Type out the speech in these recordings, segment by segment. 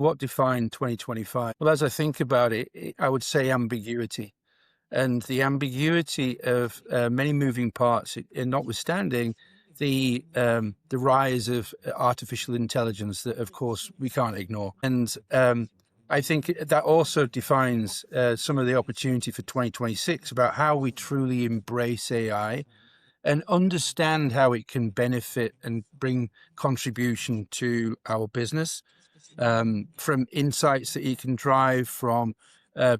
What defined 2025? Well, as I think about it, I would say ambiguity. And the ambiguity of many moving parts, notwithstanding the rise of artificial intelligence that, of course, we can't ignore. And I think that also defines some of the opportunity for 2026 about how we truly embrace AI and understand how it can benefit and bring contribution to our business, from insights that you can drive from uh,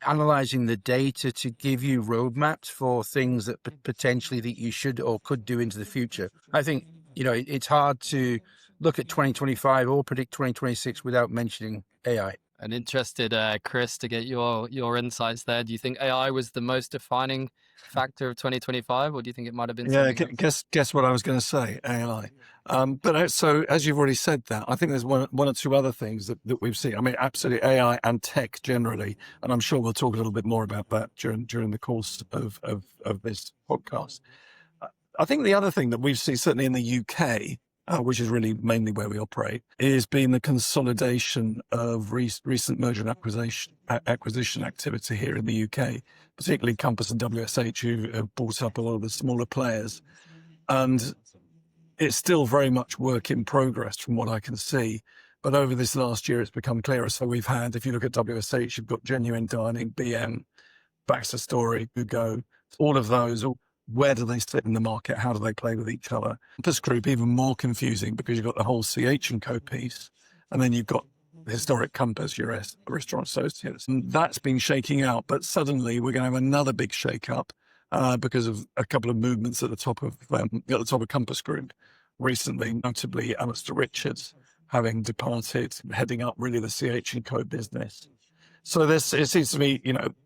analyzing the data to give you roadmaps for things that potentially that you should or could do into the future. I think, it's hard to look at 2025 or predict 2026 without mentioning AI. And interested, Chris, to get your insights there. Do you think AI was the most defining factor of 2025, or do you think it might have been Yeah, something else? guess what I was going to say, AI. So as you've already said that, I think there's one or two other things that we've seen. I mean, absolutely AI and tech generally, and I'm sure we'll talk a little bit more about that during the course of this podcast. I think the other thing that we've seen, certainly in the UK, which is really mainly where we operate, is being the consolidation of recent merger and acquisition activity here in the UK, particularly Compass and WSH, who have bought up a lot of the smaller players. And it's still very much work in progress from what I can see. But over this last year, it's become clearer. So we've had, if you look at WSH, you've got Genuine Dining, BM, Baxter Story, Hugo, all of those. Where do they sit in the market? How do they play with each other? Compass Group, even more confusing because you've got the whole CH&Co piece, and then you've got the historic Compass, your Restaurant Associates. And that's been shaking out, but suddenly we're going to have another big shake-up because of a couple of movements at the top of Compass Group recently, notably Alistair Richards having departed, heading up really the CH&Co business. So it seems to me,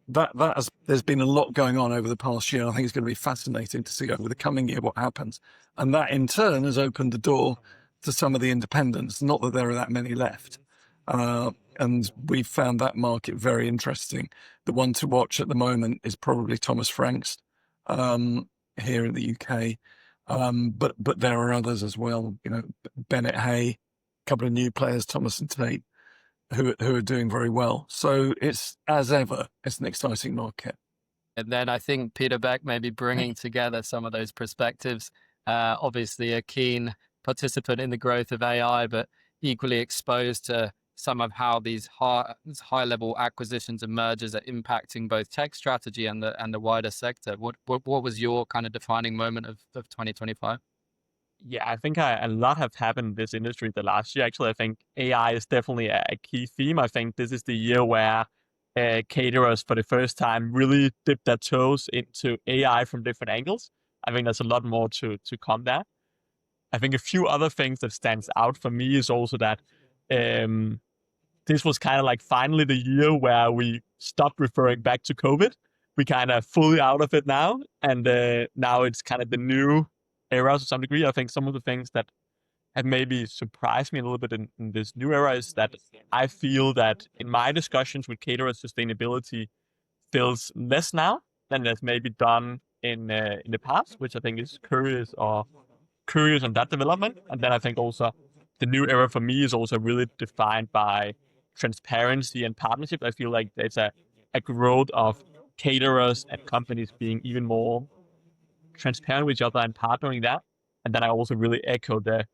there's been a lot going on over the past year. I think it's going to be fascinating to see over the coming year what happens. And that in turn has opened the door to some of the independents, not that there are that many left. And we've found that market very interesting. The one to watch at the moment is probably Thomas Franks here in the UK. But there are others as well, Bennett Hay, a couple of new players, Thomas and Tate, who are doing very well. So it's, as ever, it's an exciting market. And then I think Peter Beck may be bringing together some of those perspectives. Obviously a keen participant in the growth of AI, but equally exposed to some of how these high level acquisitions and mergers are impacting both tech strategy and the wider sector. What was your kind of defining moment of 2025? Yeah, I think a lot have happened in this industry the last year. Actually, I think AI is definitely a key theme. I think this is the year where caterers for the first time really dip their toes into AI from different angles. I think there's a lot more to come there. I think a few other things that stands out for me is also that this was kind of like finally the year where we stopped referring back to COVID. We kind of fully out of it now, and now it's kind of the new era to some degree. I think some of the things that have maybe surprised me a little bit in this new era is that I feel that in my discussions with caterers, sustainability feels less now than it's maybe done in the past, which I think is curious on that development. And then I think also the new era for me is also really defined by transparency and partnership. I feel like there's a growth of caterers and companies being even more transparent with each other and partnering that. And then I also really echo that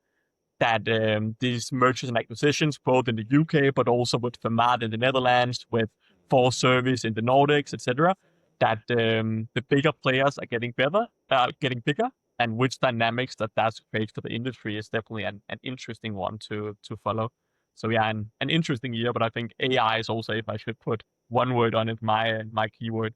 these mergers and acquisitions, both in the UK, but also with Vermaat in the Netherlands, with Force Service in the Nordics, etc., that the bigger players are getting bigger, and which dynamics that's creates for the industry is definitely an interesting one to follow. So yeah, an interesting year, but I think AI is also, if I should put one word on it, my keyword.